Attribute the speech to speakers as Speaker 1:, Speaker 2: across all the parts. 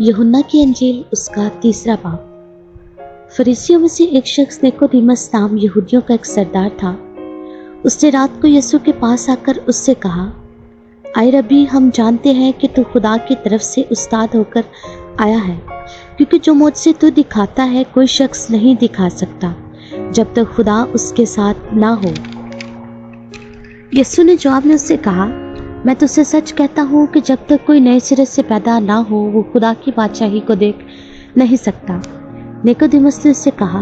Speaker 1: यूहन्ना की अंजील उसका 3 बाब। फरीसियों में से एक शख्स निकोदेमस नाम यहूदियों का एक सरदार था। उसने रात को यीशु के पास आकर उससे कहा, आए रबी, हम जानते हैं कि तू खुदा की तरफ से उस्ताद होकर आया है, क्योंकि जो मुझसे तू दिखाता है कोई शख्स नहीं दिखा सकता जब तक खुदा उसके साथ ना हो। यीशु ने जवाब में उससे कहा, मैं तुझसे सच कहता हूँ कि जब तक कोई नए सिरे से पैदा ना हो वो खुदा की बादशाही को देख नहीं सकता। निकोदेमस ने उससे कहा,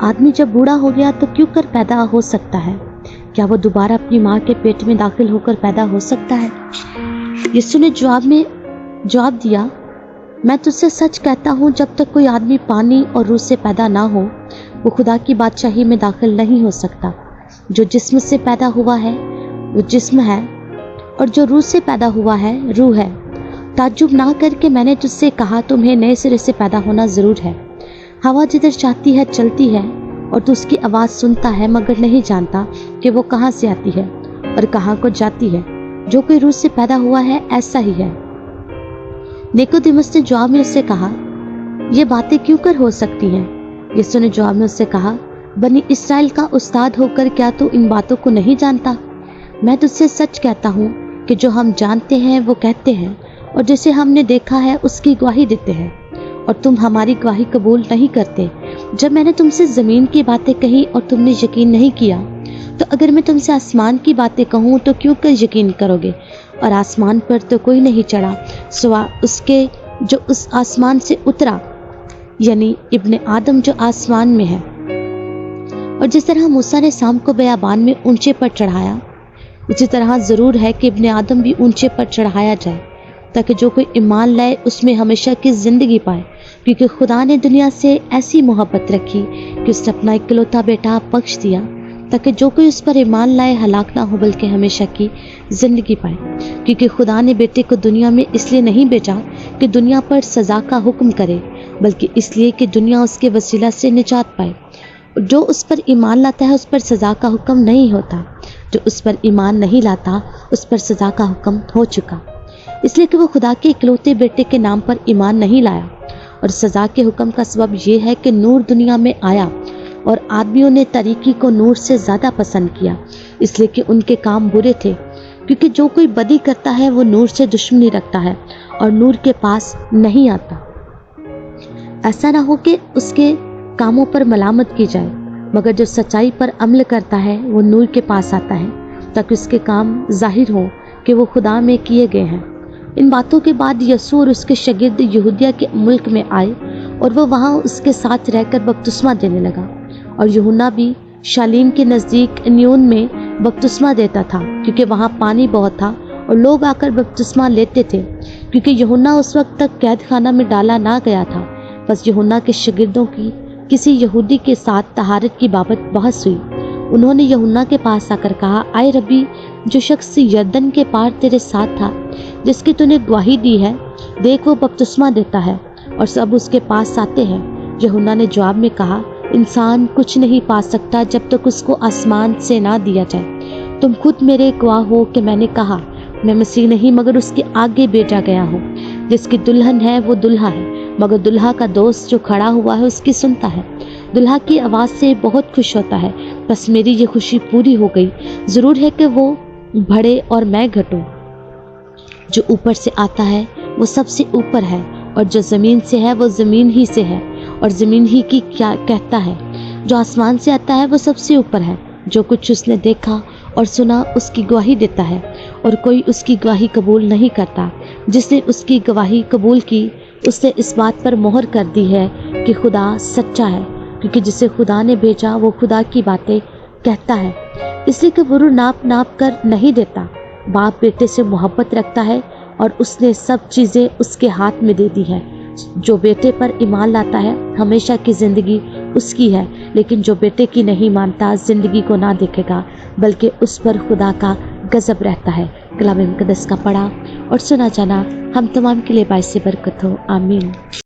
Speaker 1: आदमी जब बूढ़ा हो गया तो क्यों कर पैदा हो सकता है? क्या वो दोबारा अपनी माँ के पेट में दाखिल होकर पैदा हो सकता है? यीशु ने जवाब दिया, मैं तुझसे सच कहता हूँ, जब तक कोई आदमी पानी और रूह से पैदा ना हो वो खुदा की बादशाही में दाखिल नहीं हो सकता। जो जिस्म से पैदा हुआ है वो जिस्म है, और जो रूह से पैदा हुआ है रूह है। ताज्जुब ना करके मैंने तुझसे कहा, तुम्हें नए सिरे से पैदा होना जरूर है। हवा जिधर चाहती है चलती है और तू उसकी आवाज़ सुनता है मगर नहीं जानता कि वो कहाँ से आती है और कहाँ को जाती है। जो कोई रूह से पैदा हुआ है ऐसा ही है। निकोदेमस ने जवाब में उससे कहा, ये बातें क्यों कर हो सकती हैं? यीशु ने जवाब में उससे कहा, बनी इस्राएल का उस्ताद होकर क्या तू इन बातों को नहीं जानता? मैं तुझसे सच कहता हूँ कि जो हम जानते हैं वो कहते हैं, और जिसे हमने देखा है उसकी गवाही देते हैं, और तुम हमारी गवाही कबूल नहीं करते। जब मैंने तुमसे ज़मीन की बातें कही और तुमने यकीन नहीं किया, तो अगर मैं तुमसे आसमान की बातें कहूँ तो क्यों कर यकीन करोगे? और आसमान पर तो कोई नहीं चढ़ा सिवा उसके जो उस आसमान से उतरा, यानी इब्ने आदम जो आसमान में है। और जिस तरह मूसा ने शाम को बियाबान में ऊंचे पर चढ़ाया, उसी तरह ज़रूर है कि इब्ने आदम भी ऊंचे पर चढ़ाया जाए, ताकि जो कोई ईमान लाए उसमें हमेशा की ज़िंदगी पाए। क्योंकि खुदा ने दुनिया से ऐसी मोहब्बत रखी कि उसने अपना इकलौता बेटा बख्श दिया, ताकि जो कोई उस पर ईमान लाए हलाक ना हो बल्कि हमेशा की ज़िंदगी पाए। क्योंकि खुदा ने बेटे को दुनिया में इसलिए नहीं भेजा कि दुनिया पर सज़ा का हुक्म करे, बल्कि इसलिए कि दुनिया उसके वसीला से निजात पाए। जो उस पर ईमान लाता है उस पर सज़ा का हुक्म नहीं होता, जो उस पर ईमान नहीं लाता उस पर सज़ा का हुक्म हो चुका, इसलिए कि वो खुदा के इकलौते बेटे के नाम पर ईमान नहीं लाया। और सज़ा के हुक्म का सबब ये है कि नूर दुनिया में आया और आदमियों ने तरीकी को नूर से ज़्यादा पसंद किया, इसलिए कि उनके काम बुरे थे। क्योंकि जो कोई बदी करता है वो नूर से दुश्मनी रखता है और नूर के पास नहीं आता, ऐसा ना हो कि उसके कामों पर मलामत की जाए। मगर जो सच्चाई पर अमल करता है वो नूर के पास आता है, ताकि उसके काम जाहिर हो कि वो खुदा में किए गए हैं। इन बातों के बाद यीशु और उसके शागिर्द यहूदिया के मुल्क में आए, और वो वहाँ उसके साथ रहकर बपतिस्मा देने लगा। और यूहन्ना भी शालीम के नज़दीक एनोन में बपतिस्मा देता था, क्योंकि वहाँ पानी बहुत था और लोग आकर बपतिस्मा लेते थे। क्योंकि यूहन्ना उस वक्त तक कैद खाना में डाला ना गया था। बस यूहन्ना के शागिर्दों की किसी यहूदी के साथ तहारत की बाबत बहस हुई। उन्होंने यूहन्ना के पास आकर कहा, आए रबी, जो शख्स यरदन के पार तेरे साथ था, जिसकी तूने गवाही दी है, देख वो बपतिस्मा देता है और सब उसके पास आते हैं। यूहन्ना ने जवाब में कहा, इंसान कुछ नहीं पा सकता जब तक उसको आसमान से ना दिया जाए। तुम खुद मेरे गवाह हो कि मैंने कहा, मैं मसीह नहीं मगर उसके आगे भेजा गया हूँ। जिसकी दुल्हन है वो दुल्हा है, मगर दुल्हा का दोस्त जो खड़ा हुआ है उसकी सुनता है। दुल्हा की आवाज़ से बहुत खुश होता है। बस मेरी ये खुशी पूरी हो गई। ज़रूर है कि वो बढ़े और मैं घटूं। जो ऊपर से आता है वो सबसे ऊपर है, और जो ज़मीन से है वो ज़मीन ही से है और ज़मीन ही की क्या कहता है। जो आसमान से आता है वो सबसे ऊपर है। जो कुछ उसने देखा और सुना उसकी गवाही देता है, और कोई उसकी गवाही कबूल नहीं करता। जिसने उसकी गवाही कबूल की उसने इस बात पर मोहर कर दी है कि खुदा सच्चा है, क्योंकि जिसे खुदा ने भेजा वो खुदा की बातें कहता है। इसलिए कि वो नाप कर नहीं देता। बाप बेटे से मोहब्बत रखता है और उसने सब चीज़ें उसके हाथ में दे दी है। जो बेटे पर ईमान लाता है हमेशा की ज़िंदगी उसकी है, लेकिन जो बेटे की नहीं मानता ज़िंदगी को ना देखेगा बल्कि उस पर खुदा का गज़ब रहता है। कलाम मुक़द्दस का पढ़ा और सुना जाना हम तमाम के लिए बाइस बरकत हो। आमीन।